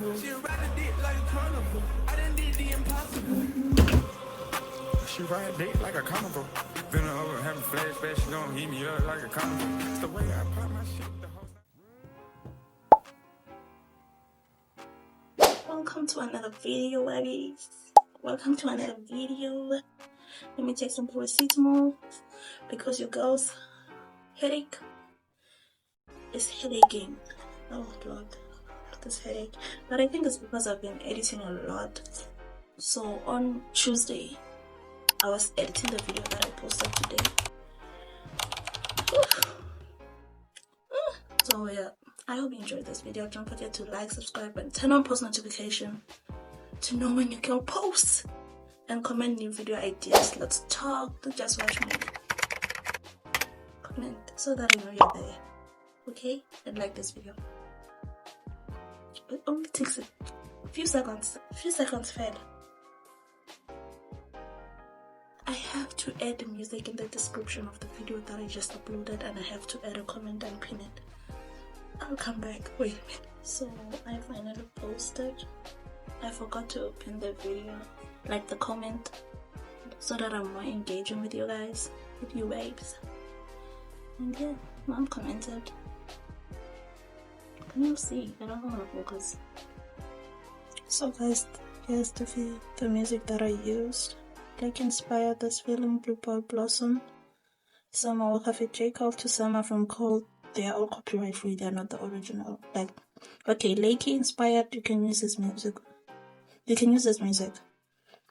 move. She ride a dick like a carnival. I done did the impossible. She ride a dick like a carnival. Been over having flashbacks. She gon' heat me up like a carnival. It's the way I pop my shit. The whole Welcome to another video, babies. Welcome to another video. Let me take some paracetamol because your girl's headache is headacheing. Oh Lord, this headache. But I think it's because I've been editing a lot. So on Tuesday, I was editing the video that I posted today. So yeah, I hope you enjoyed this video. Don't forget to like, subscribe, and turn on post notification to know when your girl posts. And comment new video ideas. Let's talk. Don't just watch me. Comment so that I know you're there. Okay? And like this video. It only takes a few seconds. A few seconds fed. I have to add the music in the description of the video that I just uploaded, and I have to add a comment and pin it. I'll come back. Wait a minute. So I finally posted. I forgot to pin the video, like the comment, so that I'm more engaging with you guys, with you babes. And yeah, mom commented. Can you see? I don't want to focus. So guys, here's the music that I used. Like inspired this film, Bluebird Blossom. Some are Cafe J. Cole to Summer from Cole. They are all copyright free, they are not the original. Like, okay, Lakey inspired, you can use this music. You can use this music.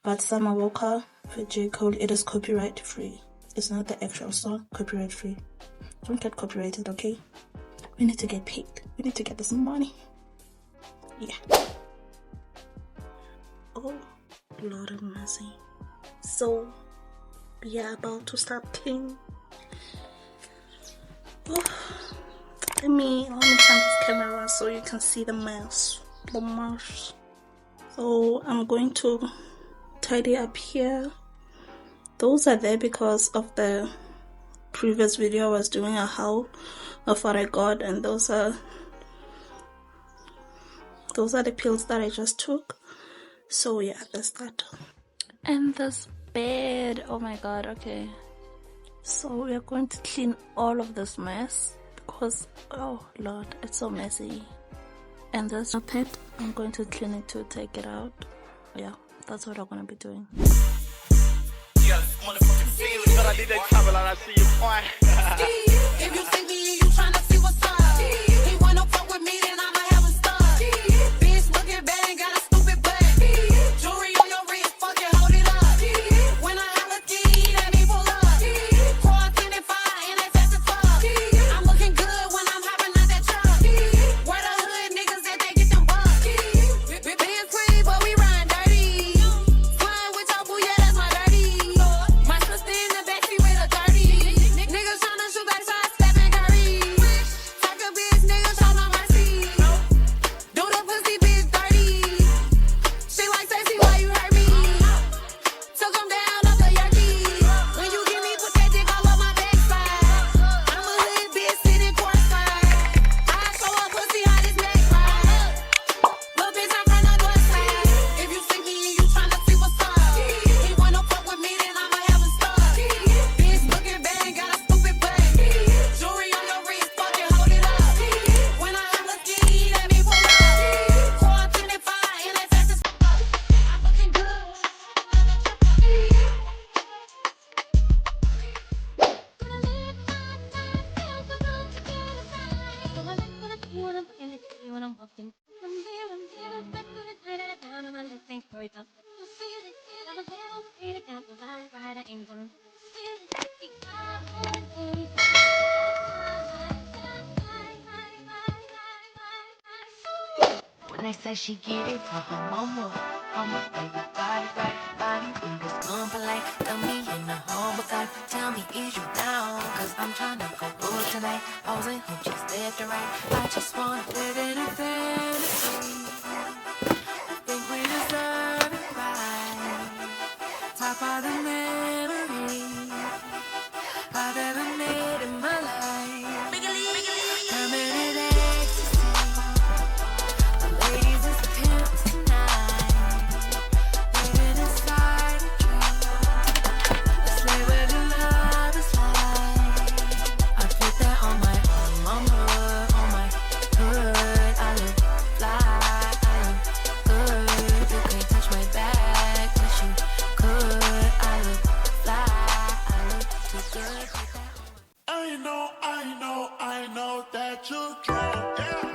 But Summer Walker for J. Cole, it is copyright free. It's not the actual song, copyright free. Don't get copyrighted, okay? We need to get paid. We need to get this money. Yeah. Oh, Lord of mercy. So, we are about to start cleaning. Oh, let me turn this camera so you can see the mess. The mess. So I'm going to tidy up here. Those are there because of the previous video I was doing a haul of what I got, and those are the pills that I just took. So yeah, that's that. And this bed, oh my god. Okay, so we are going to clean all of this mess because, oh Lord, it's so messy. And this pet, I'm going to clean it to take it out. Yeah, that's what I'm gonna be doing. Yeah, motherfucking feel. But I did that travel and I see you point. If you see me and you tryna see what's up, he wanna fuck with me, then I'ma have him stuck. Bitch looking bad and got a stupid butt. Jewelry on your wrist, fuck it, hold it up. When I have a key, let me pull up. Car 25 and that's at the fuck. I'm looking good when I'm hopping out that truck. Where the hood niggas that they get them bucks. Being free, but we ride dirty. Flying with your boo, yeah, that's my dirty. My sister in the backseat with a 30. Niggas tryna shoot back, so I step and curry. Fuck a bitch, niggas show no mercy. Do the pussy bitch dirty. She like sexy, why you hurt me? Took him down off the Yerky. When you get me, put that dick all on my backside. I'm a hood bitch sitting courtside. I show up pussy hot as neck ride. Little bitch, I'm from the north side. If you see me and you tryna see what's up, he wanna fuck with me, then I'ma have him stuck. Bitch looking bad and got a stupid butt. Jewelry on your wrist, fuck it, hold it up. When I have a ski, let me pull up. Car 25 and that's at the fuck. I'm looking good. When they say she get it from her mama, baby, body right, body weak as like tell me in the home, but tell me is you down? Cause I'm trying to go good tonight. I was in home just left and right. I just want to live in a fantasy. I think we deserve it right. Top of the memories I've ever made in my life. Permanent ecstasy. The ladies is Yeah.